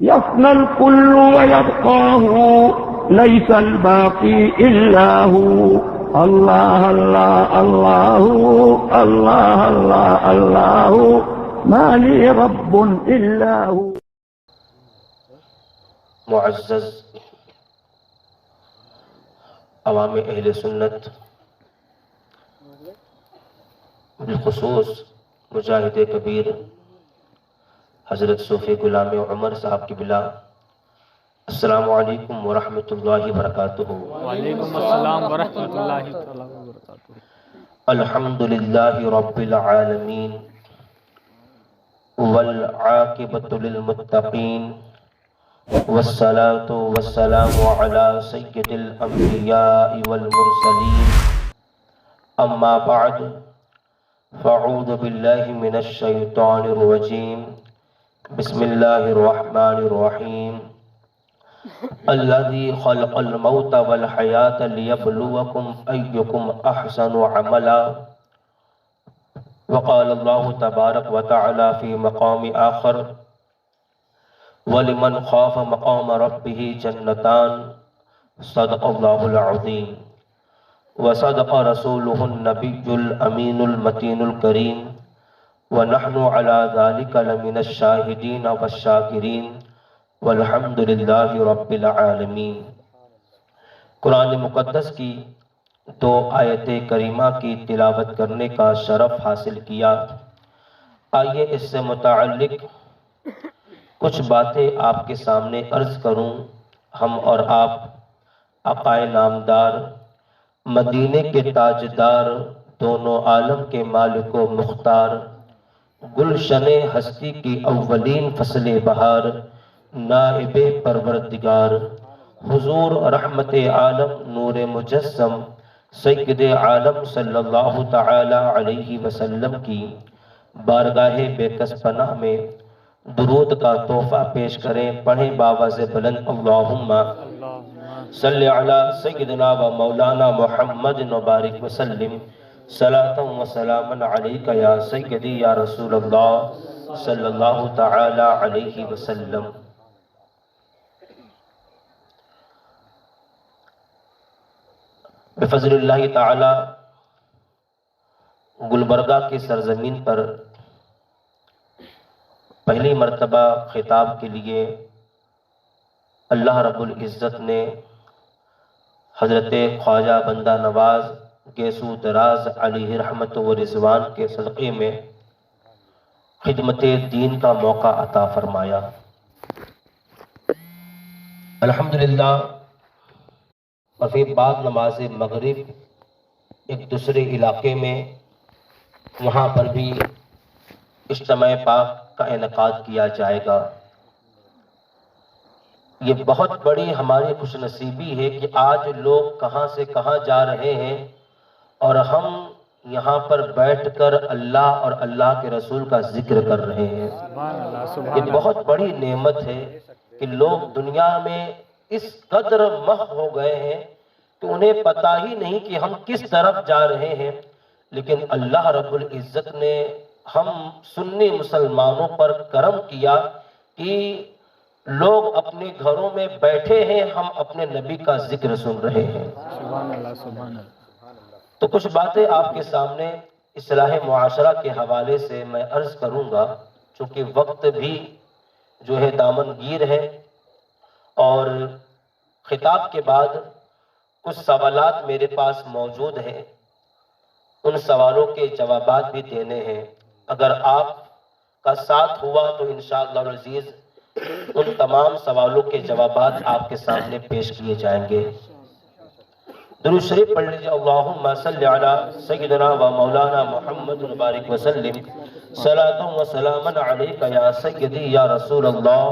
يفنى الكل ويبقى هو ليس الباقي إلا هو. الله الله الله الله الله الله ما لي رب إلا هو. معزز عوام اہل سنت، بالخصوص مجاہد کبیر حضرت صوفی غلام عمر صاحب کی بلا، السلام علیکم ورحمۃ اللہ وبرکاتہ۔ وعلیکم السلام ورحمۃ اللہ وبرکاتہ۔ الحمد للہ رب العالمین والعاقبۃ للمتقین والصلاة والسلام على سید الانبیاء والمرسلین، اما بعد فاعوذ باللہ من الشیطان الرجیم، بسم اللہ الرحمن الرحیم، الذی خلق الموت والحیاة لیبلوکم ایکم احسن عملا، وقال اللہ تبارک وتعالی فی مقام آخر، وَلِمَنْ خَافَ مَقَامَ رَبِّهِ جَنَّتَانِ، صدق اللہ العظیم، وصدق رسولہ النبی الامین المتین الکریم، ونحن علی ذلک لمن الشاہدین والشاکرین، والحمد للہ رب العالمین۔ قرآن مقدس کی دو آیت کریمہ کی تلاوت کرنے کا شرف حاصل کیا۔ آئیے اس سے متعلق کچھ باتیں آپ کے سامنے عرض کروں۔ ہم اور آپ آقائے نامدار، مدینے کے تاجدار، دونوں عالم کے مالک و مختار، گلشن ہستی کی اولین فصل بہار، نائب پروردگار، حضور رحمت عالم نور مجسم سید عالم صلی اللہ تعالی علیہ وسلم کی بارگاہ بے کس پناہ میں درود کا تحفہ پیش کریں۔ پڑھیں باواز بلند، اللہم صلی علی سیدنا و مولانا محمد مبارک وسلم، صلاۃ و سلام علیک یا سیدی یا رسول اللہ صلی اللہ تعالی علیہ وسلم۔ بفضل اللہ تعالی گلبرگہ کی سرزمین پر پہلی مرتبہ خطاب کے لیے اللہ رب العزت نے حضرت خواجہ بندہ نواز گیسو دراز علیہ رحمت و رضوان کے صدقے میں خدمت دین کا موقع عطا فرمایا۔ الحمدللہ۔ اور پھر بعد نماز مغرب ایک دوسرے علاقے میں وہاں پر بھی اجتماع پاک کا انعقاد کیا جائے گا۔ یہ بہت بڑی ہماری خوش نصیبی ہے کہ آج لوگ کہاں سے کہاں جا رہے ہیں اور ہم یہاں پر بیٹھ کر اللہ اور اللہ کے رسول کا ذکر کر رہے ہیں۔ یہ بہت بڑی نعمت ہے کہ لوگ دنیا میں اس قدر محو ہو گئے ہیں کہ انہیں پتہ ہی نہیں کہ ہم کس طرف جا رہے ہیں، لیکن اللہ رب العزت نے ہم سنی مسلمانوں پر کرم کیا کہ لوگ اپنے گھروں میں بیٹھے ہیں، ہم اپنے نبی کا ذکر سن رہے ہیں۔ سبحان اللہ، سبحان اللہ۔ تو کچھ باتیں آپ کے سامنے اصلاح معاشرہ کے حوالے سے میں عرض کروں گا، چونکہ وقت بھی جو ہے دامن گیر ہے، اور خطاب کے بعد کچھ سوالات میرے پاس موجود ہیں، ان سوالوں کے جوابات بھی دینے ہیں۔ اگر آپ کا ساتھ ہوا تو انشاءاللہ العزیز ان تمام سوالوں کے جوابات آپ کے سامنے پیش کیے جائیں گے۔ درود شریف پڑھ لیجیے۔ اللہم صلی علی سیدنا و مولانا محمد مبارک وسلم، صلاۃ و سلام علیک یا سیدی یا رسول اللہ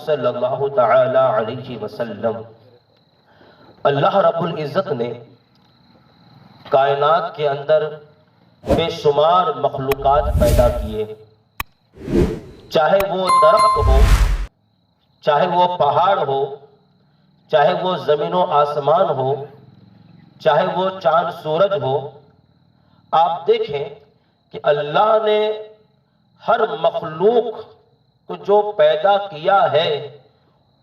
صلی اللہ تعالی علیہ وسلم۔ اللہ رب العزت نے کائنات کے اندر بے شمار مخلوقات پیدا کیے، چاہے وہ درخت ہو، چاہے وہ پہاڑ ہو، چاہے وہ زمین و آسمان ہو، چاہے وہ چاند سورج ہو۔ آپ دیکھیں کہ اللہ نے ہر مخلوق کو جو پیدا کیا ہے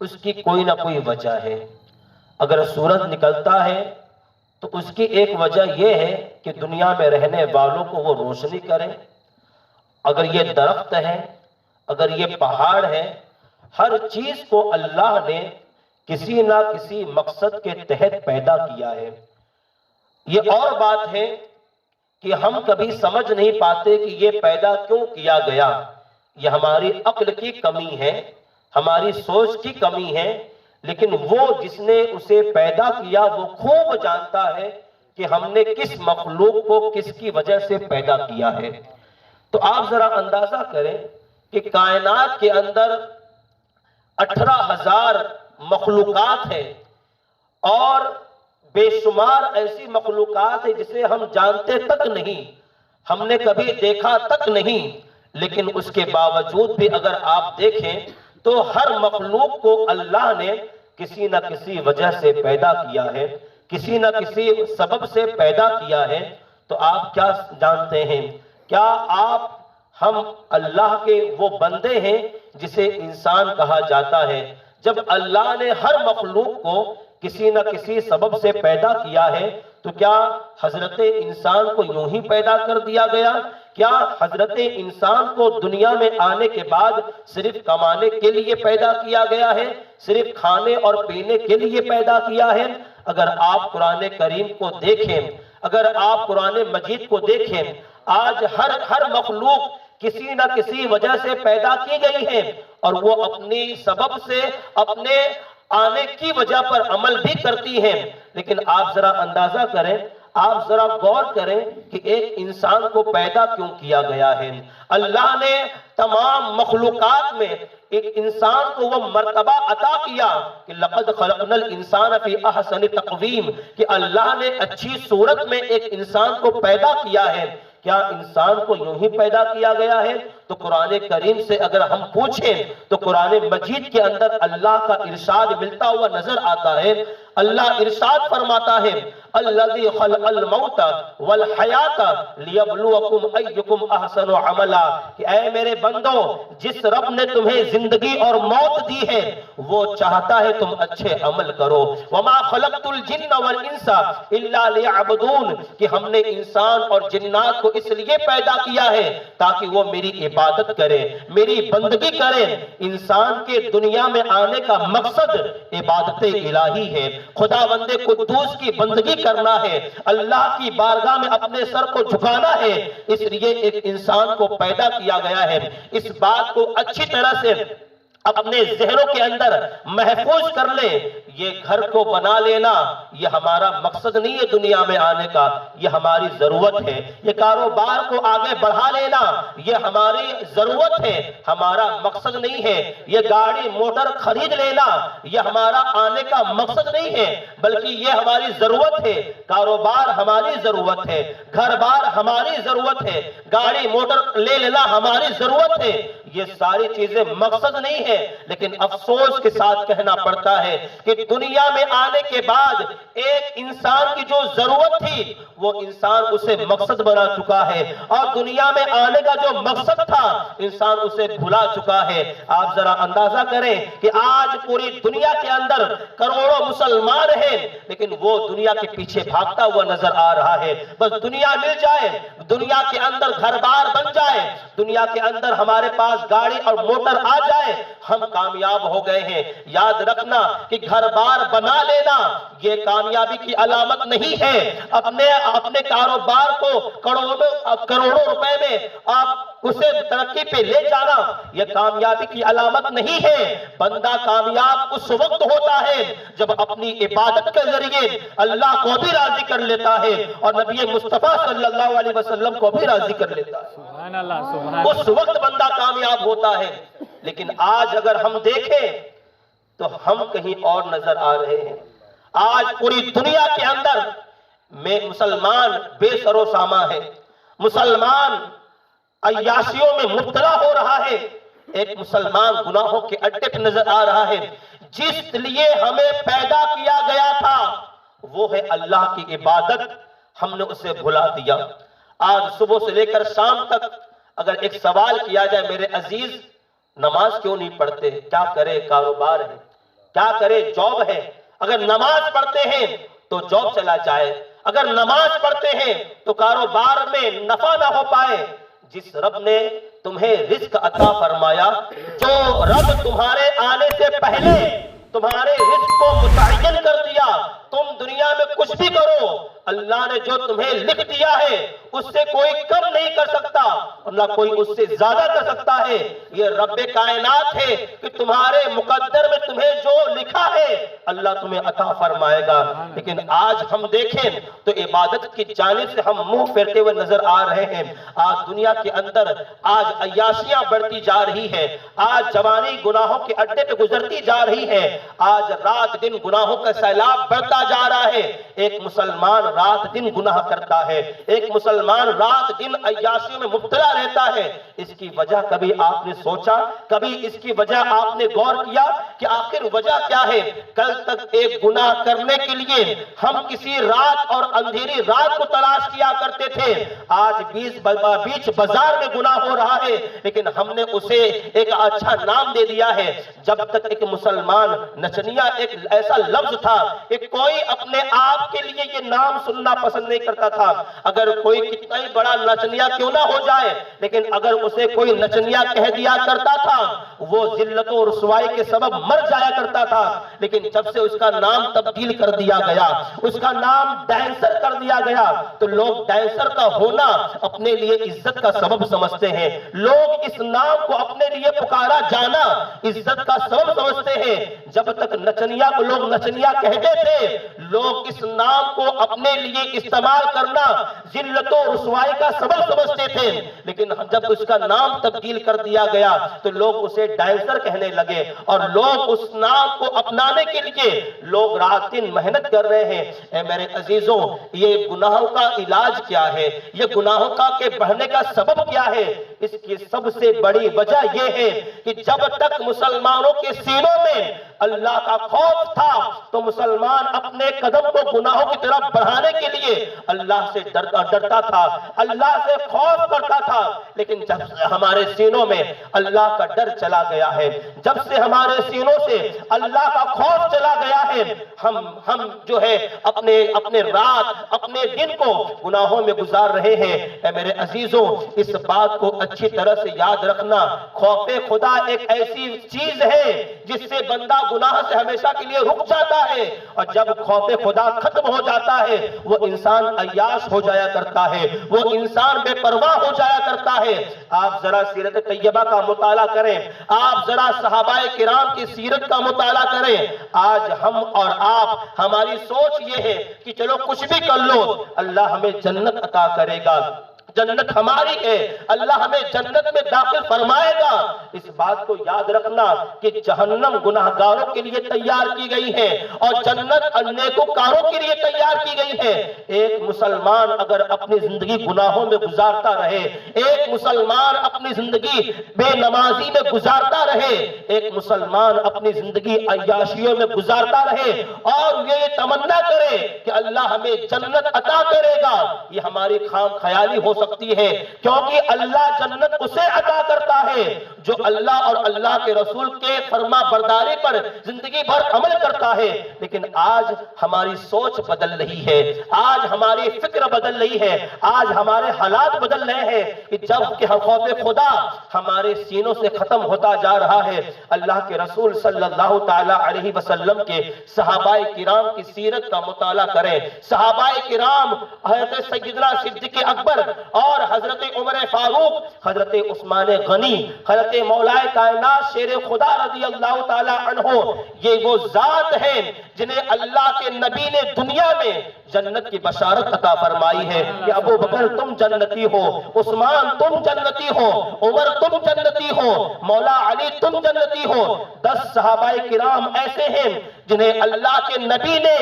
اس کی کوئی نہ کوئی وجہ ہے۔ اگر سورج نکلتا ہے تو اس کی ایک وجہ یہ ہے کہ دنیا میں رہنے والوں کو وہ روشنی کرے۔ اگر یہ درخت ہے، اگر یہ پہاڑ ہے، ہر چیز کو اللہ نے کسی نہ کسی مقصد کے تحت پیدا کیا ہے۔ یہ اور بات ہے کہ ہم کبھی سمجھ نہیں پاتے کہ یہ پیدا کیوں کیا گیا۔ یہ ہماری عقل کی کمی ہے، ہماری سوچ کی کمی ہے، لیکن وہ جس نے اسے پیدا کیا وہ خوب جانتا ہے کہ ہم نے کس مخلوق کو کس کی وجہ سے پیدا کیا ہے۔ تو آپ ذرا اندازہ کریں کہ کائنات کے اندر 18,000 مخلوقات ہیں اور بے شمار ایسی مخلوقات ہیں جسے ہم جانتے تک نہیں، ہم نے کبھی دیکھا تک نہیں، لیکن اس کے باوجود بھی اگر آپ دیکھیں تو ہر مخلوق کو اللہ نے کسی نہ کسی وجہ سے پیدا کیا ہے، کسی نہ کسی سبب سے پیدا کیا ہے۔ تو آپ کیا جانتے ہیں؟ کیا ہم اللہ کے وہ بندے ہیں جسے انسان کہا جاتا ہے؟ جب اللہ نے ہر مخلوق کو کسی نہ کسی سبب سے پیدا کیا ہے تو کیا حضرت انسان کو یوں ہی پیدا کر دیا گیا؟ کیا حضرت انسان کو دنیا میں آنے کے بعد صرف کمانے کے لیے پیدا کیا گیا ہے، صرف کھانے اور پینے کے لیے پیدا کیا ہے؟ اگر آپ قرآن کریم کو دیکھیں، اگر آپ قرآن مجید کو دیکھیں، آج ہر مخلوق کسی نہ کسی وجہ سے پیدا کی گئی ہے اور وہ اپنی سبب سے اپنے آنے کی وجہ پر عمل بھی کرتی ہیں۔ لیکن آپ ذرا اندازہ کریں، آپ ذرا غور کریں کہ ایک انسان کو پیدا کیوں کیا گیا ہے۔ اللہ نے تمام مخلوقات میں ایک انسان کو وہ مرتبہ عطا کیا کہ لَقَدْ خَلَقْنَا الْإِنسَانَ فِي أَحْسَنِ تَقْوِيمٍ، کہ اللہ نے اچھی صورت میں ایک انسان کو پیدا کیا ہے۔ کیا انسان کو یوں ہی پیدا کیا گیا ہے؟ تو قرآن کریم سے اگر ہم پوچھیں تو قرآن مجید کے اندر اللہ کا ارشاد ملتا ہوا نظر آتا ہے۔ اللہ ارشاد فرماتا ہے الذی خلق الموت والحیات لیبلوکم ایکم احسن عملا، کہ اے میرے بندو، جس رب نے تمہیں زندگی اور موت دی ہے وہ چاہتا ہے تم اچھے عمل کرو۔ وما خلقت الجن والانس الا لیعبدون، کہ ہم نے انسان اور جنات کو اس لیے پیدا کیا ہے تاکہ وہ میری عبادت کرے، میری بندگی کرے۔ انسان کے دنیا میں آنے کا مقصد عبادت الہی ہے، خداوند قدوس کی بندگی کرنا ہے، اللہ کی بارگاہ میں اپنے سر کو جھکانا ہے۔ اس لیے ایک انسان کو پیدا کیا گیا ہے۔ اس بات کو اچھی طرح سے اپنے ذہنوں کے اندر محفوظ کر لیں، یہ گھر کو بنا لینا یہ ہمارا مقصد نہیں ہے دنیا میں آنے کا، یہ ہماری ضرورت ہے۔ یہ کاروبار کو آگے بڑھا لینا یہ ہماری ضرورت ہے، ہمارا مقصد نہیں ہے۔ یہ گاڑی موٹر خرید لینا یہ ہمارا آنے کا مقصد نہیں ہے، بلکہ یہ ہماری ضرورت ہے۔ کاروبار ہماری ضرورت ہے، گھر بار ہماری ضرورت ہے، گاڑی موٹر لے لینا ہماری ضرورت ہے۔ یہ ساری چیزیں مقصد نہیں ہے، لیکن افسوس کے ساتھ کہنا پڑتا ہے کہ دنیا میں آنے کے بعد ایک انسان کی جو ضرورت تھی وہ انسان اسے مقصد بنا چکا ہے، اور دنیا میں آنے کا جو مقصد تھا انسان اسے بھلا چکا ہے۔ آپ ذرا اندازہ کریں کہ آج پوری دنیا کے اندر کروڑوں مسلمان ہیں، لیکن وہ دنیا کے پیچھے بھاگتا ہوا نظر آ رہا ہے۔ بس دنیا مل جائے، دنیا کے اندر گھر بار بن جائے، دنیا کے اندر ہمارے پاس گاڑی اور موٹر آ جائے، ہم کامیاب ہو گئے ہیں۔ یاد رکھنا کہ گھر بار بنا لینا یہ کامیابی کی علامت نہیں ہے۔ اپنے کاروبار کو کروڑوں روپے میں آپ اسے ترقی پہ لے جانا یہ کامیابی کی علامت نہیں ہے۔ بندہ کامیاب اس وقت ہوتا ہے جب اپنی عبادت کے ذریعے اللہ کو بھی راضی کر لیتا ہے اور نبی مصطفیٰ صلی اللہ علیہ وسلم کو بھی راضی کر لیتا ہے، سبحان اللہ سبحان اللہ۔ اس وقت بندہ کامیاب ہوتا ہے۔ لیکن آج اگر ہم دیکھیں تو ہم کہیں اور نظر آ رہے ہیں۔ آج پوری دنیا کے اندر میں مسلمان بے سر و سامان ہے، مسلمان عیاشیوں میں مبتلا ہو رہا ہے، ایک مسلمان گناہوں کے اڈے پہ نظر آ رہا ہے۔ جس لیے ہمیں پیدا کیا گیا تھا وہ ہے اللہ کی عبادت، ہم نے اسے بھلا دیا۔ آج صبح سے لے کر شام تک اگر ایک سوال کیا جائے میرے عزیز نماز کیوں نہیں پڑھتے، کیا کرے، کاروبار ہے، کیا کرے؟ جاب ہے. اگر نماز پڑھتے ہیں تو جاب چلا جائے، اگر نماز پڑھتے ہیں تو کاروبار میں نفع نہ ہو پائے. جس رب نے تمہیں رزق عطا فرمایا، جو رب تمہارے آنے سے پہلے تمہارے رزق کو متعین کر دیا، تم دنیا میں کچھ بھی کرو، اللہ نے جو تمہیں لکھ دیا ہے اس سے کوئی کم نہیں کر سکتا اور نہ کوئی اس سے زیادہ کر سکتا ہے. یہ رب کائنات ہے کہ تمہارے مقدر میں تمہیں جو لکھا ہے اللہ تمہیں عطا فرمائے گا. لیکن آج ہم دیکھیں تو عبادت کی جانب سے ہم منہ پھیرتے ہوئے نظر آ رہے ہیں. آج دنیا کے اندر آج عیاشیاں بڑھتی جا رہی ہے، آج جوانی گناہوں کے اڈے پہ گزرتی جا رہی ہے، آج رات دن گناہوں کا سیلاب بڑھتا جا رہا ہے. ایک مسلمان رات دن گناہ کرتا ہے، ایک مسلمان رات دن عیاشیوں میں مبتلا رہتا ہے. اس کی وجہ کبھی آپ نے سوچا، کبھی اس کی وجہ آپ نے غور کیا کہ آخر وجہ کیا ہے؟ کل تک ایک گناہ کرنے کے لیے ہم کسی رات اور اندھیری رات کو تلاش کیا کرتے تھے، آج بیچ بازار میں گناہ ہو رہا ہے لیکن ہم نے اسے ایک اچھا نام دے دیا ہے. جب تک ایک مسلمان نچنیا ایک ایسا لفظ تھا کہ کوئی اپنے آپ کے لیے یہ نام سننا پسند نہیں کرتا تھا. اگر کوئی کتنا ہی بڑا نچنیا کیوں نہ ہو جائے لیکن اگر اسے کوئی نچنیا کہہ دیا کرتا تھا وہ ذلت و رسوائی کے سبب مر جایا کرتا تھا. لیکن جب سے اس کا نام تبدیل کر دیا گیا، اس کا نام ڈینسر کر دیا گیا تو لوگ ڈینسر کا ہونا اپنے لیے عزت کا سبب سمجھتے ہیں. لوگ اس نام کو اپنے لیے پکارا جانا عزت کا سبب سمجھتے ہیں. جب تک نچنیا کو لوگ نچنیا کہتے تھے لوگ اس نام کو اپنے لیے استعمال کرنا ذلت و رسوائی کا سبب سمجھتے تھے. لیکن جب اس کا نام تبدیل کر دیا گیا تو لوگ اسے ڈینسر کہنے لگے اور لوگ اس نام کو اپنانے کے لیے لوگ رات دن محنت کر رہے ہیں. اے میرے عزیزوں، یہ گناہوں کا علاج کیا ہے؟ یہ گناہوں کا کے بڑھنے کا سبب کیا ہے؟ اس کی سب سے بڑی وجہ یہ ہے کہ جب تک مسلمانوں کے سینوں میں اللہ کا خوف تھا تو مسلمان اپنے قدم کو گناہوں کی طرف بڑھانے کے لیے اللہ سے ڈرتا تھا، اللہ سے خوف کرتا تھا. لیکن جب سے ہمارے سینوں میں اللہ کا ڈر چلا گیا ہے، جب سے ہمارے سینوں سے اللہ کا خوف چلا گیا ہے، ہم جو ہے اپنے رات اپنے دن کو گناہوں میں گزار رہے ہیں. اے میرے عزیزوں، اس بات کو اچھی طرح سے یاد رکھنا، خوف خدا ایک ایسی چیز ہے جس سے بندہ گناہ سے ہمیشہ کے لیے رک جاتا ہے اور جب خوف خدا ختم ہو جاتا ہے وہ انسان عیاش ہو جایا کرتا ہے، وہ انسان بے پرواہ ہو جایا کرتا ہے. آپ ذرا سیرت طیبہ کا مطالعہ کریں، آپ ذرا صحابہ کرام کی سیرت کا مطالعہ کریں. آج ہم اور آپ ہماری سوچ یہ ہے کہ چلو کچھ بھی کر لو اللہ ہمیں جنت عطا کرے گا، جنت ہماری ہے، اللہ ہمیں جنت میں داخل فرمائے گا. اس بات کو یاد رکھنا کہ جہنم گناہگاروں کے لیے تیار کی گئی ہے اور جنت نیکوکاروں کے لیے تیار کی گئی ہے. ایک مسلمان اگر اپنی زندگی گناہوں میں گزارتا رہے، ایک مسلمان اپنی زندگی بے نمازی میں گزارتا رہے، ایک مسلمان اپنی زندگی عیاشیوں میں گزارتا رہے اور یہ تمنا کرے کہ اللہ ہمیں جنت عطا کرے گا، یہ ہماری خام خیالی ہو سکتی ہے. کیونکہ اللہ جنت اسے عطا کرتا ہے جو اللہ اور اللہ کے رسول کے فرما برداری پر زندگی بھر عمل کرتا ہے. لیکن آج ہماری سوچ بدل رہی ہے، آج ہماری فکر بدل رہی ہے، آج ہمارے حالات بدل رہے ہیں کہ جب کہ خوف خدا ہمارے سینوں سے ختم ہوتا جا رہا ہے. اللہ کے رسول صلی اللہ تعالی علیہ وسلم کے صحابہ کرام کی سیرت کا مطالعہ کریں. صحابہ کرام حضرت سیدنا صدیق اکبر اور حضرت عمر فاروق، حضرت عثمان غنی، حضرت مولا کائنات شیر خدا رضی اللہ تعالی عنہ، یہ وہ ذات ہیں جنہیں اللہ کے نبی نے دنیا میں جنت کی بشارت عطا فرمائی ہے کہ ابو بکر تم جنتی ہو، عثمان تم جنتی ہو، عمر تم جنتی ہو، مولا علی تم جنتی ہو. 10 صحابہ کرام ایسے ہیں جنہیں اللہ کے نبی نے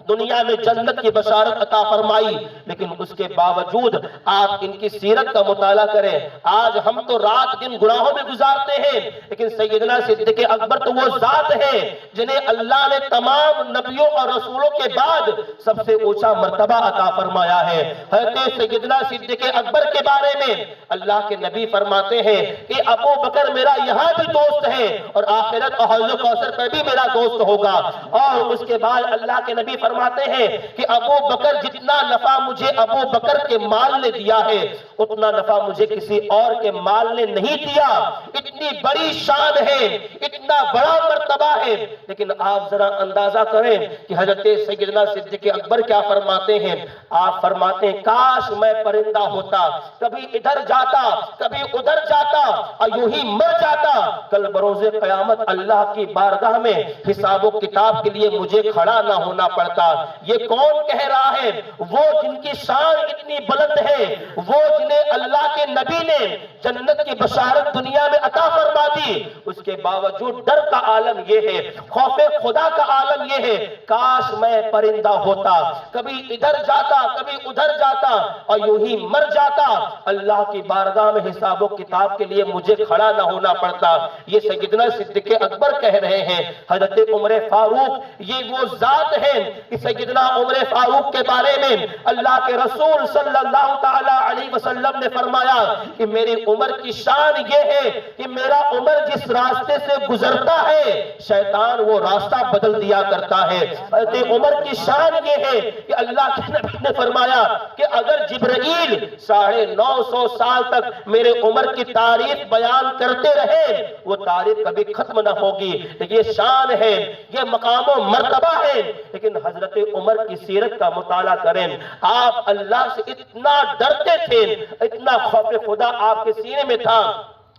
دنیا میں جنت کی بشارت عطا فرمائی، لیکن اس کے باوجود آپ ان کی سیرت کا مطالعہ کریں۔ آج ہم تو رات دن گناہوں میں گزارتے ہیں، لیکن سیدنا صدیق اکبر تو وہ ذات ہے جنہیں اللہ نے تمام نبیوں اور رسولوں کے بعد سب سے اونچا مرتبہ عطا فرمایا ہے۔ حضرت سیدنا صدیق اکبر کے بارے میں اللہ کے نبی فرماتے ہیں کہ ابو بکر میرا یہاں بھی دوست ہے اور آخرت اور حوض کوثر پر بھی میرا دوست ہوگا۔ اور اس کے بعد اللہ کے نبی فرماتے ہیں کہ ابو بکر جتنا نفع مجھے ابو بکر کے مال نے دیا ہے اتنا نفع مجھے کسی اور کے مال نے نہیں دیا۔ اتنی بڑی شان ہے، اتنا بڑا مرتبہ ہے، لیکن آپ ذرا اندازہ کریں کہ حضرت سیدنا صدیق اکبر کیا فرماتے ہیں۔ آپ فرماتے ہیں کاش میں پرندہ ہوتا، کبھی ادھر جاتا کبھی ادھر جاتا اور یوں ہی مر جاتا، کل بروز قیامت اللہ کی بارگاہ میں حساب و کتاب کے لیے مجھے کھڑا نہ ہونا پڑتا۔ یہ کون کہہ رہا ہے؟ وہ جن کی شان اتنی بلند ہے، وہ جنہیں اللہ کے نبی نے جنت کی بشارت دنیا میں عطا فرما دی، اس کے باوجود ڈر کا عالم یہ ہے، خوف خدا کا عالم یہ ہے، کاش میں پرندہ ہوتا، کبھی ادھر جاتا کبھی ادھر جاتا اور یوں ہی مر جاتا، اللہ کی بارگاہ میں حساب و کتاب کے لیے مجھے کھڑا نہ ہونا پڑتا۔ یہ سیدنا صدیق اکبر کہہ رہے ہیں۔ حضرت عمر فاروق یہ وہ ذات ہے کہ سیدنا عمر فاروق کے بارے میں اللہ کے رسول صلی اللہ تعالی علیہ وسلم نے فرمایا کہ میری عمر کی شان یہ ہے کہ میرا عمر جس راستے سے گزرتا ہے شیطان وہ راستہ بدل دیا کرتا ہے۔ حضرت عمر کی شان یہ ہے کہ اللہ کے نبی نے فرمایا کہ اگر جبرائیل 950 سال تک میرے عمر کی تعریف بیان کرتے رہے وہ تعریف کبھی ختم نہ ہوگی۔ یہ شان ہے، یہ مقام و مرتبہ ہے، لیکن حضرت عمر کی سیرت کا مطالعہ کریں۔ آپ اللہ سے اتنا ڈرتے تھے، اتنا خوف خدا آپ کے سینے میں تھا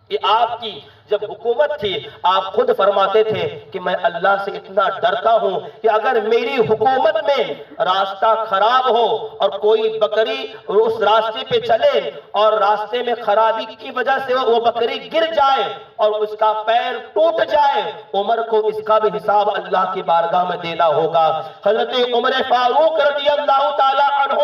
کہ آپ کی جب حکومت تھی آپ خود فرماتے تھے کہ میں اللہ سے اتنا ڈرتا ہوں کہ اگر میری حکومت میں راستہ خراب ہو اور کوئی بکری اس راستے پہ چلے اور راستے میں خرابی کی وجہ سے وہ بکری گر جائے اور اس کا پیر ٹوٹ جائے، عمر کو اس کا بھی حساب اللہ کی بارگاہ میں دینا ہوگا۔ حضرت عمر فاروق رضی اللہ تعالی عنہ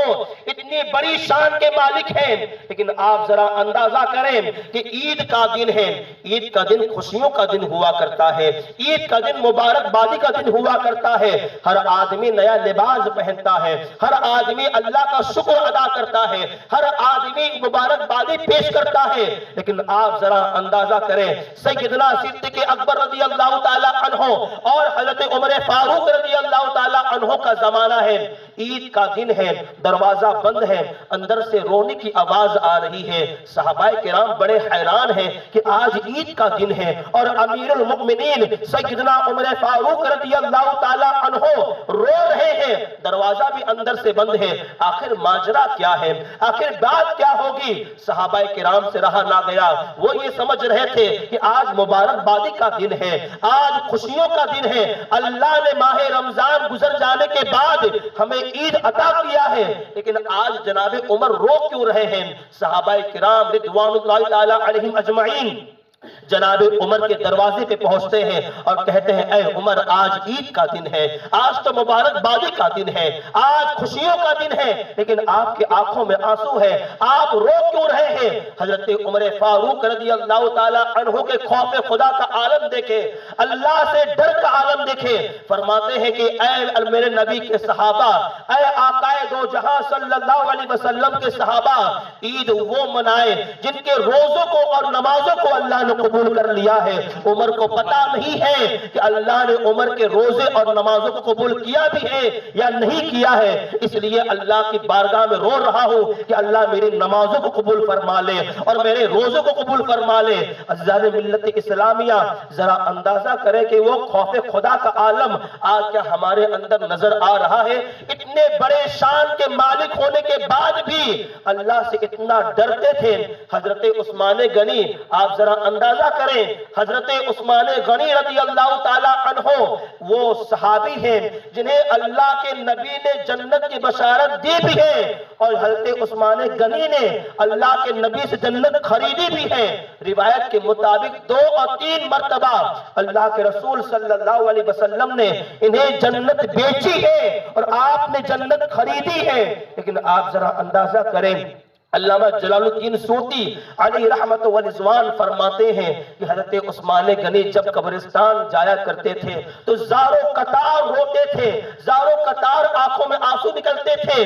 اتنی بڑی شان کے مالک ہیں، لیکن آپ ذرا اندازہ کریں کہ عید کا دن ہے، عید کا دن خوشیوں کا دن ہوا کرتا ہے، عید کا دن مبارک بادی کا دن ہوا کرتا ہے، ہر آدمی نیا لباس پہنتا ہے، ہر آدمی اللہ کا شکر ادا کرتا ہے، ہر آدمی مبارک بادی پیش کرتا ہے، لیکن آپ ذرا اندازہ کریں سیدنا صدیق اکبر رضی اللہ تعالی عنہ اور حضرت عمر فاروق رضی اللہ تعالی عنہ کا زمانہ ہے، عید کا دن ہے، دروازہ بند ہے، اندر سے رونے کی آواز آ رہی ہے، صحابہ کرام بڑے حیران ہیں کہ آج عید کا دن ہے اور امیر المؤمنین سیدنا عمر فاروق رضی اللہ تعالی عنہ رو رہے ہیں، دروازہ بھی اندر سے بند ہے، آخر ماجرا کیا ہے، آخر بات کیا ہوگی؟ صحابہ کرام سے رہا نہ گیا، وہ یہ سمجھ رہے تھے کہ آج مبارک بادی کا دن ہے، آج خوشیوں کا دن ہے، اللہ نے ماہ رمضان گزر جانے کے بعد ہمیں عید عطا کیا ہے، لیکن آج جناب عمر رو کیوں رہے ہیں؟ صحابہ کرام رضوان اللہ تعالی علیہم اجمعین جناب عمر کے دروازے پہ پہنچتے ہیں اور کہتے ہیں اے عمر آج عید کا دن ہے، آج تو مبارک بادی کا دن ہے، آج خوشیوں کا دن ہے، لیکن آپ کی آنکھوں میں آنسو ہے، آپ رو کیوں رہے ہیں؟ حضرت عمر فاروق رضی اللہ تعالی عنہ کے خوف خدا کا عالم دیکھے، اللہ سے ڈر کا عالم دیکھے، فرماتے ہیں کہ اے میرے نبی کے صحابہ، اے آقا دو جہاں صلی اللہ علیہ وسلم کے صحابہ، عید وہ منائے جن کے روزوں کو اور نمازوں کو اللہ نے قبول کر لیا ہے۔ عمر کو پتا نہیں ہے کہ اللہ نے عمر کے روزے اور نمازوں کو قبول کیا بھی ہے یا نہیں کیا ہے، اس لیے اللہ کی بارگاہ میں رو رہا ہوں کہ اللہ میری نمازوں کو قبول فرما لے اور میرے روزوں کو قبول فرما لے۔ عزیزان ملت اسلامیہ ذرا اندازہ کریں کہ وہ خوف خدا کا عالم آج کیا ہمارے اندر نظر آ رہا ہے؟ اتنے بڑے شان کے مالک ہونے کے بعد بھی اللہ سے اتنا ڈرتے تھے۔ حضرت عثمان غنی آپ ذرا اندازہ اندازہ کریں حضرت عثمان غنی رضی اللہ تعالی عنہ وہ صحابی ہیں جنہیں اللہ کے نبی نے جنت کی بشارت دی بھی ہے اور حضرت عثمان غنی نے اللہ کے نبی سے جنت خریدی بھی ہے۔ روایت کے مطابق 2 اور 3 مرتبہ اللہ کے رسول صلی اللہ علیہ وسلم نے انہیں جنت بیچی ہے اور آپ نے جنت خریدی ہے۔ لیکن آپ ذرا اندازہ کریں، علامہ جلال الدین سیوطی علیہ رحمت و رضوان فرماتے ہیں کہ حضرت عثمان غنی جب قبرستان جایا کرتے تھے تو زاروں قطار روتے تھے، زاروں قطار آنکھوں میں آنسو نکلتے تھے۔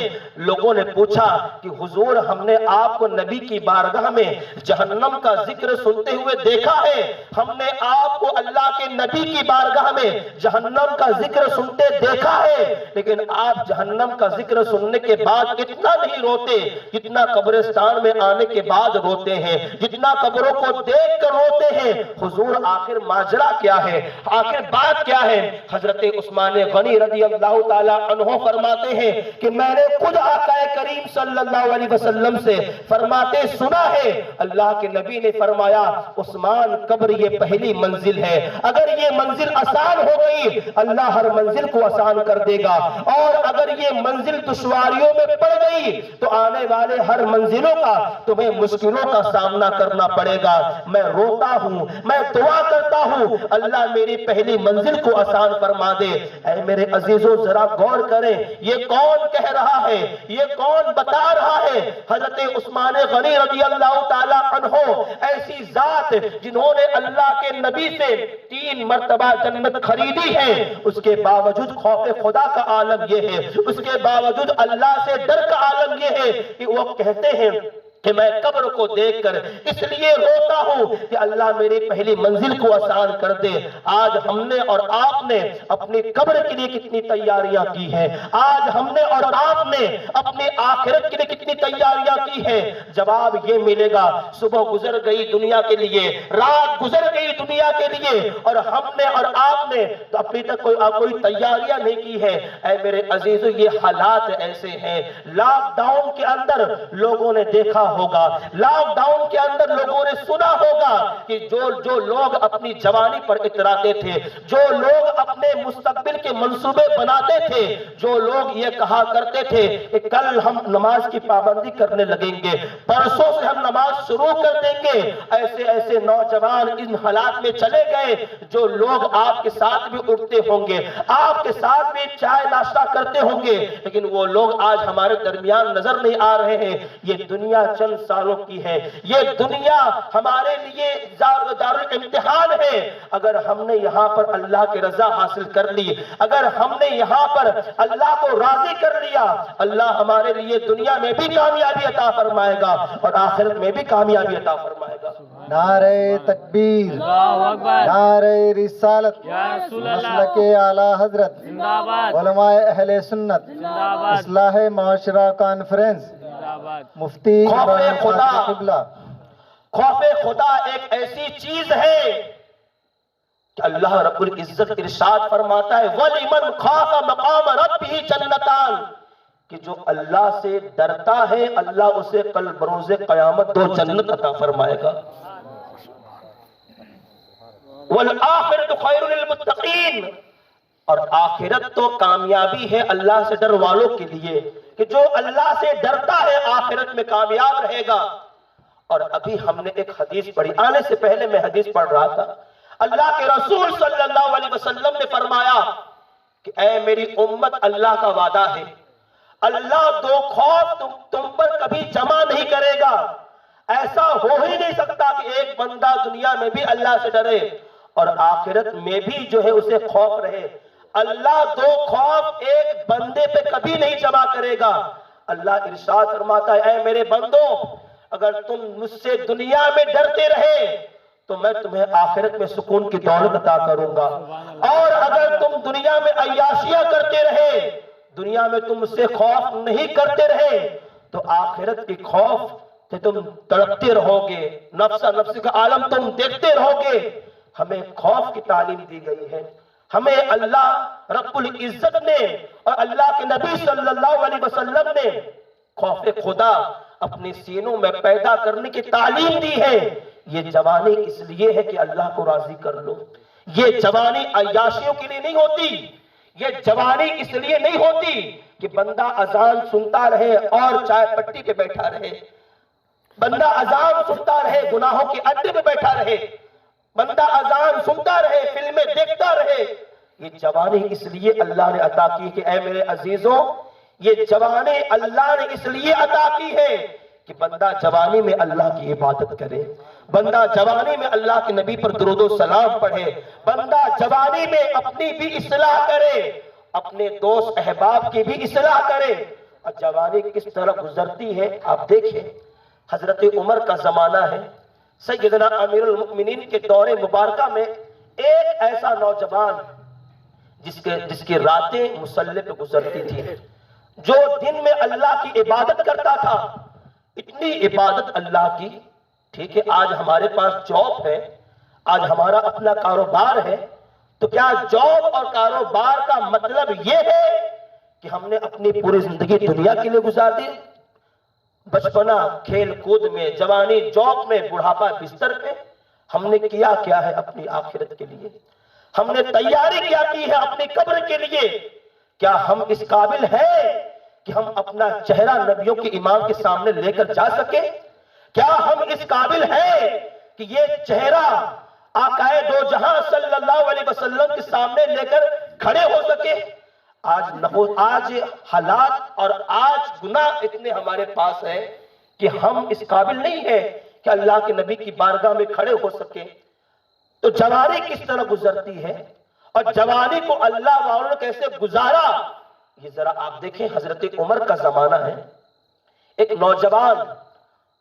لوگوں نے پوچھا کہ حضور ہم نے آپ کو نبی کی بارگاہ میں جہنم کا ذکر سنتے ہوئے دیکھا ہے، ہم نے آپ کو اللہ کے نبی کی بارگاہ میں جہنم کا ذکر سنتے دیکھا ہے، لیکن آپ جہنم کا ذکر سننے کے بعد اتنا نہیں روتے جتنا قبرستان میں آنے کے بعد روتے ہیں، جتنا قبروں کو دیکھ کر روتے ہیں۔ حضور آخر ماجرا کیا ہے، آخر بات کیا ہے؟ حضرت عثمان غنی رضی اللہ تعالی عنہ فرماتے ہیں کہ میں نے خود آقا کریم صلی اللہ علیہ وسلم سے فرماتے سنا ہے، اللہ کے نبی نے فرمایا عثمان قبر یہ پہلی منزل ہے، اگر یہ منزل آسان ہو گئی اللہ ہر منزل کو آسان کر دے گا، اور اگر یہ منزل دشواریوں میں پڑ گئی تو آنے والے ہر منزلوں کا تمہیں مشکلوں کا سامنا کرنا پڑے گا۔ میں روتا ہوں، میں دعا کرتا ہوں اللہ میری پہلی منزل کو آسان فرما دے۔ اے میرے عزیزوں ذرا غور کریں، یہ کون کہہ رہا ہے، یہ کون بتا رہا ہے؟ حضرت عثمان غنی رضی اللہ تعالی عنہ، ایسی ذات جنہوں نے اللہ کے نبی سے 3 مرتبہ جنت خریدی ہے، اس کے باوجود خوف خدا کا عالم یہ ہے، اس کے باوجود اللہ سے ڈر کا عالم یہ ہے کہ وہ کہتے ہیں کہ میں قبر کو دیکھ کر اس لیے روتا ہوں کہ اللہ میری پہلی منزل کو آسان کر دے۔ آج ہم نے اور آپ نے اپنی قبر کے لیے کتنی تیاریاں کی ہیں، آج ہم نے اور آپ نے اپنی آخرت کے لیے کتنی تیاریاں کی ہیں؟ جواب یہ ملے گا صبح گزر گئی دنیا کے لیے، رات گزر گئی دنیا کے لیے، اور ہم نے اور آپ نے تو ابھی تک کوئی تیاریاں نہیں کی ہے۔ اے میرے عزیزو یہ حالات ایسے ہیں، لاک ڈاؤن کے اندر لوگوں نے دیکھا ہوگا، لاک ڈاؤن کے اندر لوگوں نے سنا ہوگا کہ جو لوگ اپنی جوانی پر اتراتے تھے، جو لوگ اپنے مستقبل کے منصوبے بناتے تھے، جو لوگ یہ کہا کرتے تھے کہ کل ہم نماز کی پابندی کرنے لگیں گے، پرسوں سے ہم نماز شروع کر دیں گے، ایسے نوجوان ان حالات میں چلے گئے جو لوگ آپ کے ساتھ بھی اٹھتے ہوں گے، آپ کے ساتھ بھی چائے ناشتہ کرتے ہوں گے، لیکن وہ لوگ آج ہمارے درمیان نظر نہیں آ رہے ہیں۔ یہ دنیا چند سالوں کی ہے، یہ دنیا ہمارے لیے دارالامتحان ہے۔ اگر ہم نے یہاں پر اللہ کی رضا حاصل کر لی، اگر ہم نے یہاں پر اللہ کو راضی کر لیا، اللہ ہمارے لیے دنیا میں بھی کامیابی عطا فرمائے گا اور آخرت میں بھی کامیابی عطا فرمائے گا۔ نعرہ تکبیر، نعرہ رسالت، مسلک اعلی حضرت، علماء اہل سنت، اصلاح معاشرہ کانفرنس، مفتی خوف خدا ایک ایسی چیز ہے کہ اللہ رب العزت ارشاد فرماتا ہے وَلِمَنْ خَافَ مَقَامَ رَبِّهِ جَنَّتَانِ، کہ جو اللہ سے ڈرتا ہے اللہ اسے کل بروز قیامت 2 جنت عطا فرمائے گا۔ وَالْآخِرَةُ خَيْرٌ لِلْمُتَّقِينَ، اور آخرت تو کامیابی ہے اللہ سے ڈر والوں کے لیے، کہ جو اللہ سے ڈرتا ہے آخرت میں کامیاب رہے گا۔ اور ابھی ہم نے ایک حدیث پڑھی، آنے سے پہلے میں حدیث پڑھ رہا تھا، اللہ کے رسول صلی اللہ علیہ وسلم نے فرمایا کہ اے میری امت اللہ کا وعدہ ہے، اللہ 2 خوف تم پر کبھی جمع نہیں کرے گا۔ ایسا ہو ہی نہیں سکتا کہ ایک بندہ دنیا میں بھی اللہ سے ڈرے اور آخرت میں بھی جو ہے اسے خوف رہے۔ اللہ 2 خوف ایک بندے پہ کبھی نہیں جمع کرے گا۔ اللہ ارشاد فرماتا ہے اے میرے بندوں، اگر تم مجھ سے دنیا میں ڈرتے رہے تو میں تمہیں آخرت میں سکون کی دولت عطا کروں گا، اور اگر تم دنیا میں عیاشیاں کرتے رہے، دنیا میں تم سے خوف نہیں کرتے رہے تو آخرت کی خوف سے تم تڑپتے رہو گے، نفس کا عالم تم دیکھتے رہو گے۔ ہمیں خوف کی تعلیم دی گئی ہے، ہمیں اللہ رب العزت نے اور اللہ کے نبی صلی اللہ علیہ وسلم نے خوف خدا اپنے سینوں میں پیدا کرنے کی تعلیم دی ہے۔ یہ جوانی اس لیے ہے کہ اللہ کو راضی کر لو. یہ جوانی عیاشیوں کے لیے نہیں ہوتی. یہ جوانی اس لیے نہیں ہوتی کہ بندہ اذان سنتا رہے اور چائے پٹی پہ بیٹھا رہے. بندہ اذان سنتا رہے گناہوں کے اڈے پہ بیٹھا رہے. بندہ اذان سنتا رہے فلمیں دیکھتا رہے. یہ جوانی اس لیے اللہ نے عطا کی کہ اے میرے عزیزوں، یہ جوانی اللہ نے اس لیے عطا کی ہے کہ بندہ جوانی میں اللہ کی عبادت کرے. بندہ جوانی میں اللہ کے نبی پر درود و سلام پڑھے. بندہ جوانی میں اپنی بھی اصلاح کرے، اپنے دوست احباب کی بھی اصلاح کرے. اور جوانی کس طرح گزرتی ہے آپ دیکھیں. حضرت عمر کا زمانہ ہے. سیدنا امیر المؤمنین کے دور مبارکہ میں ایک ایسا نوجوان جس کی راتیں مصلی پہ گزرتی تھی، جو دن میں اللہ کی عبادت کرتا تھا. اتنی عبادت اللہ کی. ٹھیک ہے، آج ہمارے پاس جاب ہے، آج ہمارا اپنا کاروبار ہے، تو کیا جاب اور کاروبار کا مطلب یہ ہے کہ ہم نے اپنی پوری زندگی دنیا کے لیے گزار دی؟ بچپنا کھیل کود میں، جوانی جاب میں، بڑھاپا بستر پہ. ہم نے کیا ہے اپنی آخرت کے لیے؟ ہم نے تیاری کیا کی ہے اپنی قبر کے لیے؟ کیا ہم اس قابل ہیں کہ ہم اپنا چہرہ نبیوں کے امام کے سامنے لے کر جا سکیں؟ کیا ہم اس قابل ہیں کہ یہ چہرہ آقائے دو جہاں صلی اللہ علیہ وسلم کے سامنے لے کر کھڑے ہو سکے؟ آج حالات اور آج گناہ اتنے ہمارے پاس ہیں کہ ہم اس قابل نہیں ہیں کہ اللہ کے نبی کی بارگاہ میں کھڑے ہو سکیں. تو جوانی کس طرح گزرتی ہے اور جوانی کو اللہ والوں نے کیسے گزارا، یہ ذرا آپ دیکھیں. حضرت عمر کا زمانہ ہے. ایک نوجوان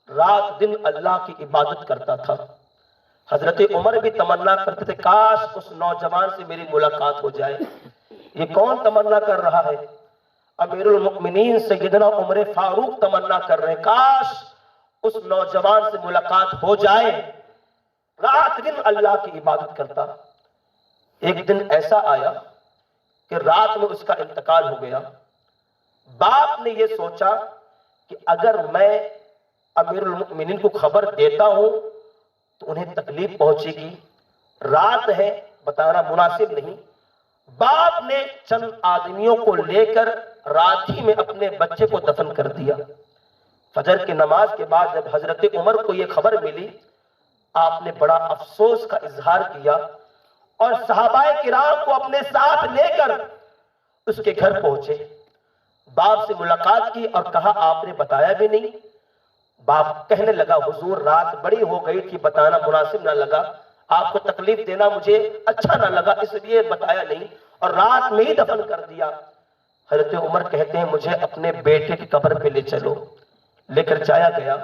رات دن اللہ کی عبادت کرتا تھا. حضرت عمر بھی تمنا کرتے تھے کاش اس نوجوان سے میری ملاقات ہو جائے. یہ کون تمنا کر رہا ہے؟ امیر المؤمنین سیدنا عمر فاروق تمنا کر رہے ہیں کاش اس نوجوان سے ملاقات ہو جائے. رات دن اللہ کی عبادت کرتا. ایک دن ایسا آیا کہ رات میں اس کا انتقال ہو گیا. باپ نے یہ سوچا کہ اگر میں امیر المؤمنین کو خبر دیتا ہوں تو انہیں تکلیف پہنچے گی، رات ہے، بتانا مناسب نہیں. باپ نے چند آدمیوں کو لے کر رات ہی میں اپنے بچے کو دفن کر دیا. فجر کی نماز کے بعد جب حضرت عمر کو یہ خبر ملی، آپ نے بڑا افسوس کا اظہار کیا اور صحابہ کرام کو اپنے ساتھ لے کر اس کے گھر پہنچے. باپ سے ملاقات کی اور کہا آپ نے بتایا بھی نہیں. باپ کہنے لگا حضور رات بڑی ہو گئی تھی، بتانا مناسب نہ لگا، آپ کو تکلیف دینا مجھے اچھا نہ لگا، اس لیے بتایا نہیں اور رات میں ہی دفن کر دیا. حضرت عمر کہتے ہیں مجھے اپنے بیٹے کی قبر پہ لے چلو. لے کر جایا گیا.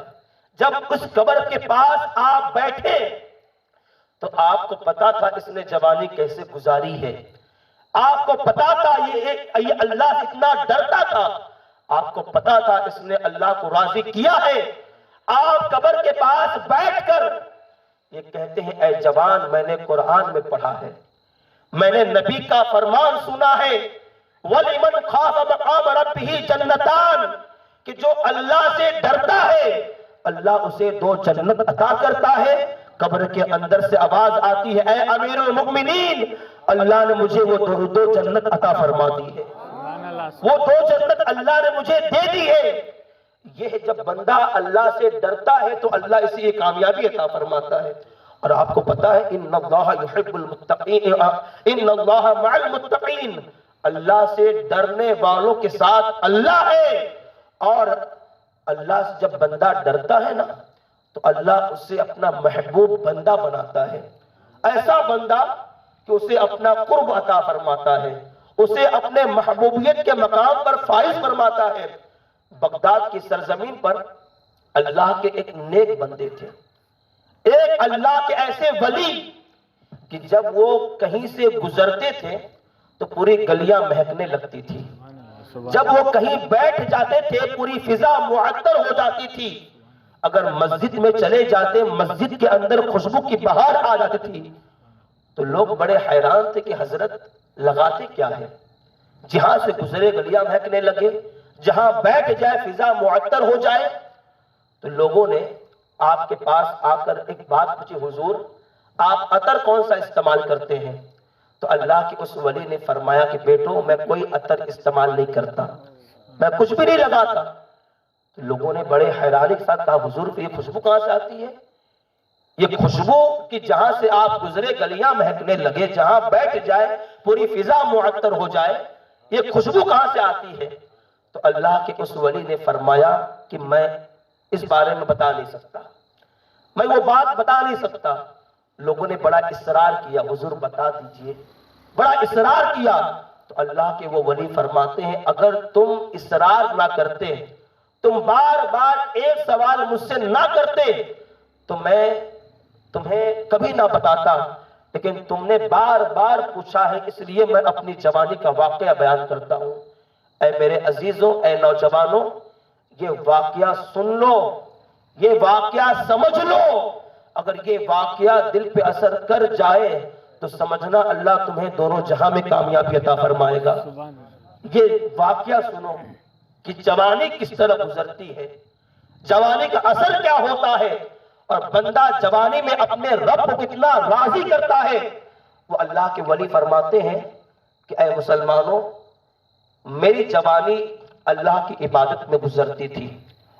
جب اس قبر کے پاس آپ بیٹھے تو آپ کو پتا تھا اس نے جوانی کیسے گزاری ہے. آپ کو پتا تھا یہ اللہ سے اتنا ڈرتا تھا. آپ کو پتا تھا اس نے اللہ کو راضی کیا ہے. آپ قبر کے پاس بیٹھ کر یہ کہتے ہیں اے جوان، میں نے قرآن میں پڑھا ہے، میں نے نبی کا فرمان سنا ہے، وَلِمَنْ خَافَ مَقَامَ رَبِّهِ جَنَّتَانِ، کہ جو اللہ سے ڈرتا ہے اللہ اسے 2 جنت عطا کرتا ہے. قبر کے اندر سے آواز آتی ہے اے امیر المؤمنین، اللہ نے مجھے وہ 2 جنت عطا فرما دی ہے، وہ 2 جنت اللہ نے مجھے دے دی ہے. یہ جب بندہ اللہ سے ڈرتا ہے تو اللہ اسے یہ کامیابی عطا فرماتا ہے. اور آپ کو پتا ہے ان اللہ یحب المتقین، ان اللہ مع المتقین، اللہ سے ڈرنے والوں کے ساتھ اللہ ہے. اور اللہ سے جب بندہ ڈرتا ہے نا تو اللہ اسے اپنا محبوب بندہ بناتا ہے. ایسا بندہ کہ اسے اپنا قرب عطا فرماتا ہے، اسے اپنے محبوبیت کے مقام پر فائز فرماتا ہے. بغداد کی سرزمین پر اللہ کے ایک نیک بندے تھے، ایک اللہ کے ایسے ولی کہ جب وہ کہیں سے گزرتے تھے تو پوری گلیاں مہکنے لگتی تھی. جب وہ کہیں بیٹھ جاتے تھے پوری فضا معطر ہو جاتی تھی. اگر مسجد میں چلے جاتے مسجد کے اندر خوشبو کی بہار آ جاتی تھی تو لوگ بڑے حیران تھے کہ حضرت لگاتے کیا ہے. جہاں سے گزرے گلیاں مہکنے لگے، جہاں بیٹھ جائے فضا معطر ہو جائے. تو لوگوں نے آپ کے پاس آ کر ایک بات پوچھی، حضور آپ عطر کون سا استعمال کرتے ہیں؟ تو اللہ کے اس ولی نے فرمایا کہ بیٹو میں کوئی عطر استعمال نہیں کرتا، میں کچھ بھی نہیں لگاتا۔ تو لوگوں نے بڑے حیرانی کے ساتھ کہا حضور یہ خوشبو کہاں سے آتی ہے؟ یہ خوشبو کہ جہاں سے آپ گزرے گلیاں مہکنے لگے، جہاں بیٹھ جائے پوری فضا معطر ہو جائے، یہ خوشبو کہاں سے آتی ہے؟ تو اللہ کے اس ولی نے فرمایا کہ میں اس بارے میں بتا نہیں سکتا، میں وہ بات بتا نہیں سکتا۔ لوگوں نے بڑا اصرار کیا حضور بتا دیجئے، بڑا اصرار کیا۔ تو اللہ کے وہ ولی فرماتے ہیں اگر تم اصرار نہ کرتے، تم بار بار ایک سوال مجھ سے نہ کرتے تو میں تمہیں کبھی نہ بتاتا، لیکن تم نے بار بار پوچھا ہے اس لیے میں اپنی جوانی کا واقعہ بیان کرتا ہوں۔ اے میرے عزیزوں، اے نوجوانوں، یہ واقعہ سن لو، یہ واقعہ سمجھ لو۔ اگر یہ واقعہ دل پہ اثر کر جائے تو سمجھنا اللہ تمہیں دونوں جہاں میں کامیابی عطا فرمائے گا۔ یہ واقعہ سنو کہ جوانی کس طرح گزرتی ہے، جوانی کا اثر کیا ہوتا ہے، اور بندہ جوانی میں اپنے رب کو کتنا راضی کرتا ہے۔ وہ اللہ کے ولی فرماتے ہیں کہ اے مسلمانوں، میری جوانی اللہ کی عبادت میں گزرتی تھی۔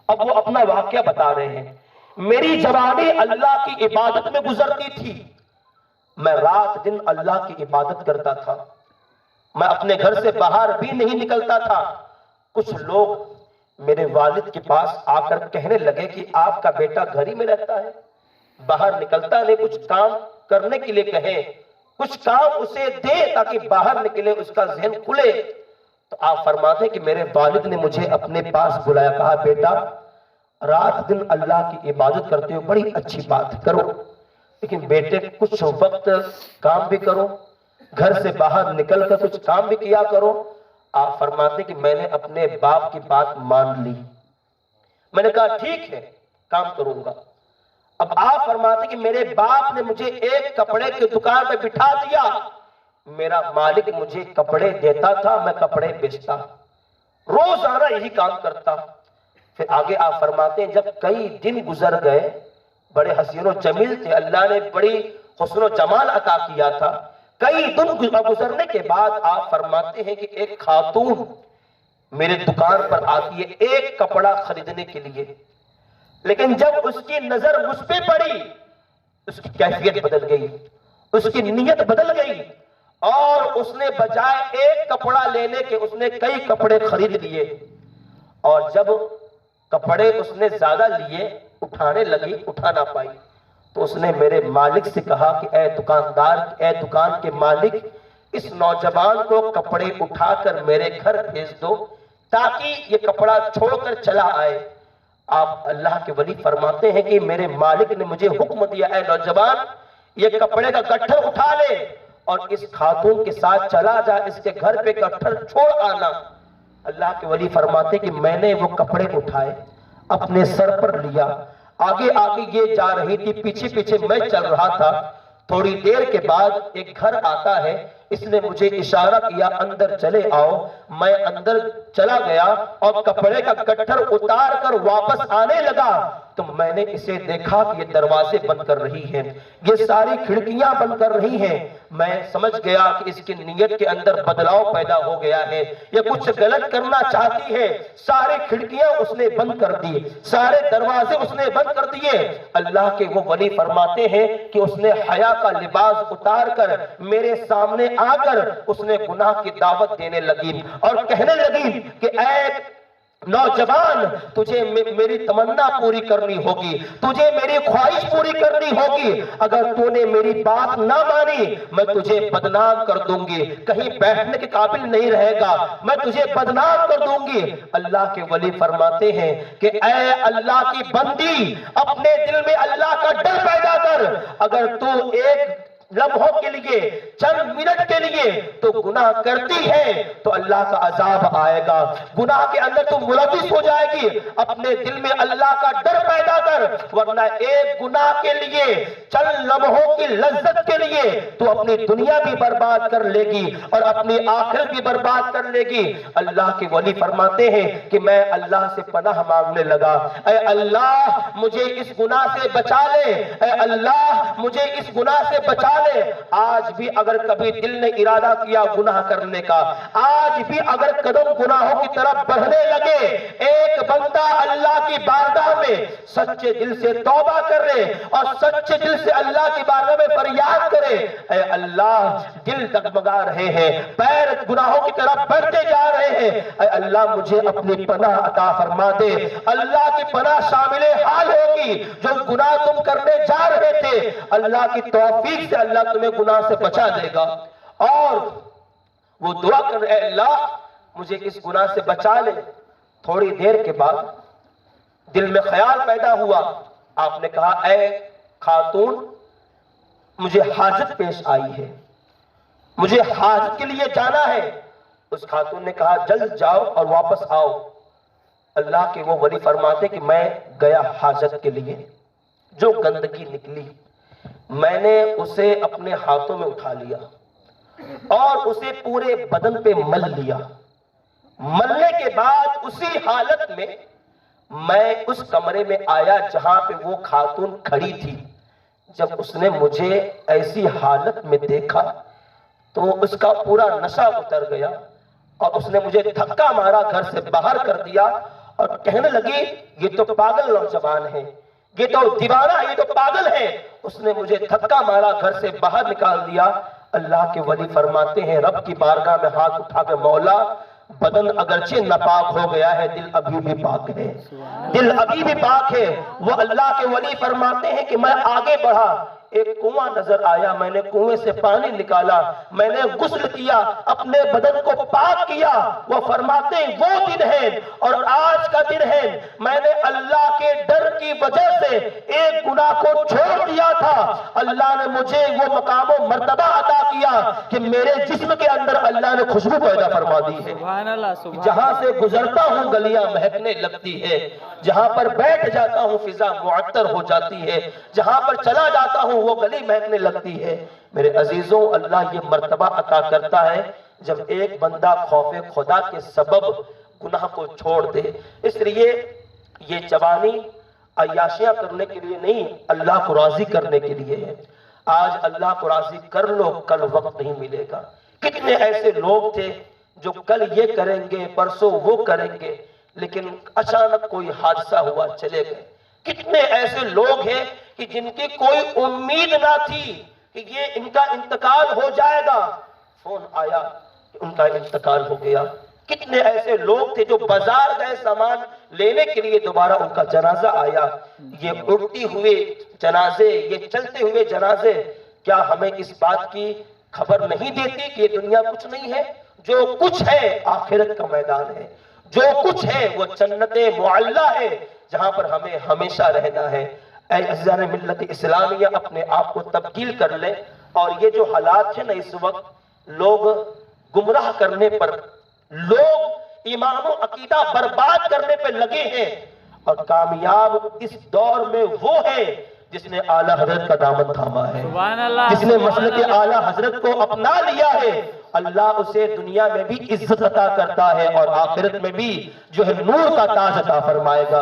اب وہ اپنا واقعہ بتا رہے ہیں، میری جوانی اللہ کی عبادت میں گزرتی تھی، میں رات دن اللہ کی عبادت کرتا تھا، میں اپنے گھر سے باہر بھی نہیں نکلتا تھا۔ کچھ لوگ میرے والد کے پاس آ کر کہنے لگے کہ آپ کا بیٹا گھر ہی میں رہتا ہے، باہر نکلتا نہیں، کچھ کام کرنے کے لیے کہیں، کچھ کام اسے دے تاکہ باہر نکلے، اس کا ذہن کھلے۔ تو آپ فرماتے کہ میرے والد نے مجھے اپنے پاس بلایا، کہا بیٹا رات دن اللہ کی عبادت کرتے ہو، بڑی اچھی بات کرو، لیکن بیٹے کچھ وقت کام بھی کرو، گھر سے باہر نکل کر کچھ کام بھی کیا کرو۔ آپ فرماتے کہ میں نے اپنے باپ کی بات مان لی، میں نے کہا ٹھیک ہے کام کروں گا۔ اب آپ فرماتے کہ میرے باپ نے مجھے ایک کپڑے کی دکان پہ بٹھا دیا، میرا مالک مجھے کپڑے دیتا تھا، میں کپڑے بیچتا، روزانہ یہی کام کرتا۔ پھر آگے آپ فرماتے ہیں جب کئی دن گزر گئے، بڑے حسین و جمیل تھے، اللہ نے بڑی حسن و جمال عطا کیا تھا، کئی دن گزرنے کے بعد آپ فرماتے ہیں کہ ایک خاتون میرے دکان پر آتی ہے ایک کپڑا خریدنے کے لیے، لیکن جب اس کی نظر مجھ پہ پڑی اس کی کیفیت بدل گئی، اس کی نیت بدل گئی، اور اس نے بجائے ایک کپڑا لینے کے اس نے کئی کپڑے خرید لیے، اور جب کپڑے اس نے زیادہ لیے اٹھانے لگی، اٹھا نہ پائی، تو اس نے میرے مالک سے کہا کہ اے دکاندار، اے دکان کے مالک، اس نوجوان کو کپڑے اٹھا کر میرے گھر بھیج دو تاکہ یہ کپڑا چھوڑ کر چلا آئے۔ آپ اللہ کے ولی فرماتے ہیں کہ میرے مالک نے مجھے حکم دیا اے نوجوان یہ کپڑے کا گٹھر اٹھا لے اور اس خاتون کے ساتھ چلا جا، اس کے گھر پہ گٹھر چھوڑ آنا۔ اللہ کے ولی فرماتے کہ میں نے وہ کپڑے اٹھائے، اپنے سر پر لیا، آگے آگے یہ جا رہی تھی، پیچھے پیچھے میں چل رہا تھا۔ تھوڑی دیر کے بعد ایک گھر آتا ہے، اس نے مجھے اشارہ کیا اندر چلے آؤ، میں اندر چلا گیا اور کپڑے کا گٹھر اتار کر واپس آنے لگا تو میں نے اسے دیکھا کہ یہ دروازے بند کر رہی ہیں، یہ ساری کھڑکیاں بند کر رہی ہیں۔ میں سمجھ گیا کہ اس کی نیت کے اندر بدلاؤ پیدا ہو گیا ہے، یہ کچھ غلط کرنا چاہتی ہے۔ سارے کھڑکیاں اس نے بند کر دی، سارے دروازے اس نے بند کر دیے۔ اللہ کے وہ ولی فرماتے ہیں کہ اس نے حیا کا لباس اتار کر میرے سامنے آ کر اس نے گناہ کی دعوت دینے لگی اور کہنے لگی کہ اے نوجوان تجھے میری تمنا پوری کرنی ہوگی، تجھے میری خواہش پوری کرنی ہوگی، اگر تو نے میری بات نہ مانی میں تجھے بدنام کر دوں گی، کہیں بیٹھنے کے قابل نہیں رہے گا، میں تجھے بدنام کر دوں گی۔ اللہ کے ولی فرماتے ہیں کہ اے اللہ کی بندی اپنے دل میں اللہ کا ڈر پیدا کر، اگر تو ایک لمحوں کے لیے، چند منٹ کے لیے تو گناہ کرتی ہے تو اللہ کا عذاب آئے گا۔ گناہ کے اندر تم ملوث ہو جائے گی، اپنے دل میں اللہ کا ڈر پیدا کر، ورنہ ایک گناہ کے لیے، چند لمحوں کی لذت کے لیے تو اپنی دنیا بھی برباد کر لے گی اور اپنی آخرت بھی برباد کر لے گی۔ اللہ کے ولی فرماتے ہیں کہ میں اللہ سے پناہ مانگنے لگا، اے اللہ مجھے اس گناہ سے بچا لے، اے اللہ مجھے اس گناہ سے بچا لے۔ آج بھی اگر کبھی دل نے ارادہ کیا گناہ کرنے کا، آج بھی اگر قدم گناہوں کی طرف بڑھنے لگے، ایک بندہ اللہ کی بارگاہ میں سچے دل سے توبہ کرے اور سچے دل سے اللہ کی بارگاہ میں فریاد کرے، اے اللہ دل ڈگمگا رہے ہیں، پیر گناہوں کی طرف بڑھتے جا رہے ہیں، اے اللہ مجھے اپنی پناہ عطا فرما دے۔ اللہ کی پناہ شامل حال ہوگی، جو گناہ تم کرنے جا رہے تھے اللہ کی توفیق سے اللہ تمہیں گناہ سے بچا دے گا۔ اور وہ دعا کر رہے، اے اللہ مجھے اس گناہ سے بچا لے۔ تھوڑی دیر کے بعد دل میں خیال پیدا ہوا، آپ نے کہا اے خاتون مجھے حاجت پیش آئی ہے، مجھے حاجت کے لیے جانا ہے۔ اس خاتون نے کہا جلد جاؤ اور واپس آؤ۔ اللہ کے وہ ولی فرماتے کہ میں گیا حاجت کے لیے، جو گندگی نکلی میں نے اسے اپنے ہاتھوں میں اٹھا لیا اور اسے پورے بدن پہ مل لیا۔ ملنے کے بعد اسی حالت میں میں اس کمرے میں آیا جہاں پہ وہ خاتون کھڑی تھی۔ جب اس نے مجھے ایسی حالت میں دیکھا تو اس کا پورا نشہ اتر گیا اور اس نے مجھے دھکا مارا، گھر سے باہر کر دیا اور کہنے لگی یہ تو پاگل نوجوان ہے، یہ تو دیوانہ ہے، یہ تو پاگل ہے۔ اس نے مجھے دھکا مارا، گھر سے باہر نکال دیا۔ اللہ کے ولی فرماتے ہیں رب کی بارگاہ میں ہاتھ اٹھا کے مولا بدن اگرچہ ناپاک ہو گیا ہے، دل ابھی بھی پاک ہے، دل ابھی بھی پاک ہے۔ وہ اللہ کے ولی فرماتے ہیں کہ میں آگے بڑھا، ایک کنواں نظر آیا، میں نے کنویں سے پانی نکالا، میں نے غسل کیا، اپنے بدن کو پاک کیا۔ وہ فرماتے ہیں وہ دن ہے اور آج کا دن ہے، میں نے اللہ کے ڈر کی وجہ سے ایک گناہ کو چھوڑ دیا تھا، اللہ نے مجھے وہ مقام و مرتبہ عطا کیا کہ میرے جسم کے اندر اللہ نے خوشبو پیدا فرما دی ہے۔ جہاں سے گزرتا ہوں گلیاں مہکنے لگتی ہے، جہاں پر بیٹھ جاتا ہوں فضا معطر ہو جاتی ہے، جہاں پر چلا جاتا ہوں وہ گلی مہکنے لگتی ہے۔ میرے عزیزوں اللہ یہ مرتبہ عطا کرتا ہے جب ایک بندہ خوف خدا کے سبب گناہ کو چھوڑ دے۔ اس لیے یہ جوانی عیاشیاں کرنے کے لیے نہیں، اللہ کو راضی کرنے کے لیے ہے۔ آج اللہ کو راضی کر لو، کل وقت نہیں ملے گا۔ کتنے ایسے لوگ تھے جو کل یہ کریں گے پرسوں وہ کریں گے، لیکن اچانک کوئی حادثہ ہوا چلے گئے۔ کتنے ایسے لوگ ہیں کہ جن کی کوئی امید نہ تھی کہ یہ ان کا انتقال ہو جائے گا، فون آیا کہ ان کا انتقال ہو گیا۔ کتنے ایسے لوگ تھے جو بازار گئے سامان لینے کے لیے، دوبارہ ان کا جنازہ آیا۔ یہ اڑتی ہوئے جنازے، یہ چلتے ہوئے جنازے، کیا ہمیں اس بات کی خبر نہیں دیتی کہ یہ دنیا کچھ نہیں ہے؟ جو کچھ ہے آخرت کا میدان ہے، جو کچھ ہے وہ جنت معلیٰ ہے جہاں پر ہمیں ہمیشہ رہنا ہے۔ اے عزیزان ملت اسلامیہ اپنے آپ کو تبدیل کر لیں، اور یہ جو حالات ہیں نا اس وقت، لوگ گمراہ کرنے پر، لوگ ایمان و عقیدہ برباد کرنے پہ لگے ہیں، اور کامیاب اس دور میں وہ ہے جس نے اعلیٰ حضرت کا دامن تھاما ہے، جس نے مسلک اعلیٰ حضرت کو اپنا لیا ہے۔ اللہ اسے دنیا میں بھی عزت عطا کرتا ہے اور آخرت میں بھی جو ہے نور کا تاج عطا فرمائے گا۔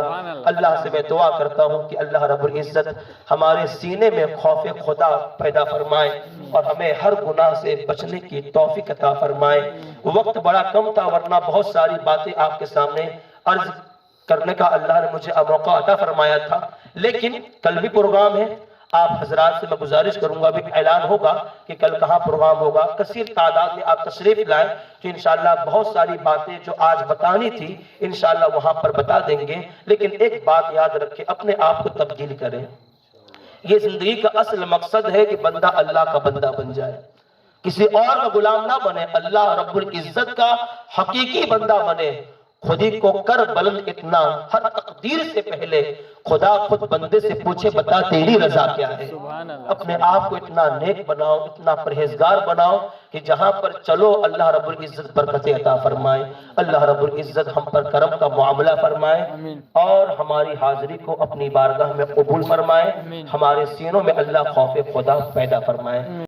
اللہ سے میں دعا کرتا ہوں کہ اللہ رب العزت ہمارے سینے میں خوف خدا پیدا فرمائے اور ہمیں ہر گناہ سے بچنے کی توفیق عطا فرمائے۔ وقت بڑا کم تھا ورنہ بہت ساری باتیں آپ کے سامنے عرض کرنے کا اللہ نے مجھے موقع عطا فرمایا تھا، لیکن کل بھی پروگرام ہے۔ آپ حضرات سے میں گزارش کروں گا، بھی اعلان ہوگا کہ کل کہاں پروگرام ہوگا، کثیر تعداد میں آپ تشریف لائیں تو انشاءاللہ بہت ساری باتیں جو آج بتانی تھی انشاءاللہ وہاں پر بتا دیں گے۔ لیکن ایک بات یاد رکھیں، اپنے آپ کو تبدیل کریں۔ یہ زندگی کا اصل مقصد ہے کہ بندہ اللہ کا بندہ بن جائے، کسی اور کا غلام نہ بنے، اللہ رب العزت کا حقیقی بندہ بنے۔ خودی کو کر بلند اتنا، ہر تقدیر سے پہلے خدا خود بندے سے پوچھے بتا تیری رضا کیا ہے۔ اپنے آپ کو اتنا نیک بناؤ، اتنا پرہیزگار بناؤ کہ جہاں پر چلو اللہ رب العزت برکت عطا فرمائے، اللہ رب العزت ہم پر کرم کا معاملہ فرمائے اور ہماری حاضری کو اپنی بارگاہ میں قبول فرمائے، ہمارے سینوں میں اللہ خوف خدا پیدا فرمائے۔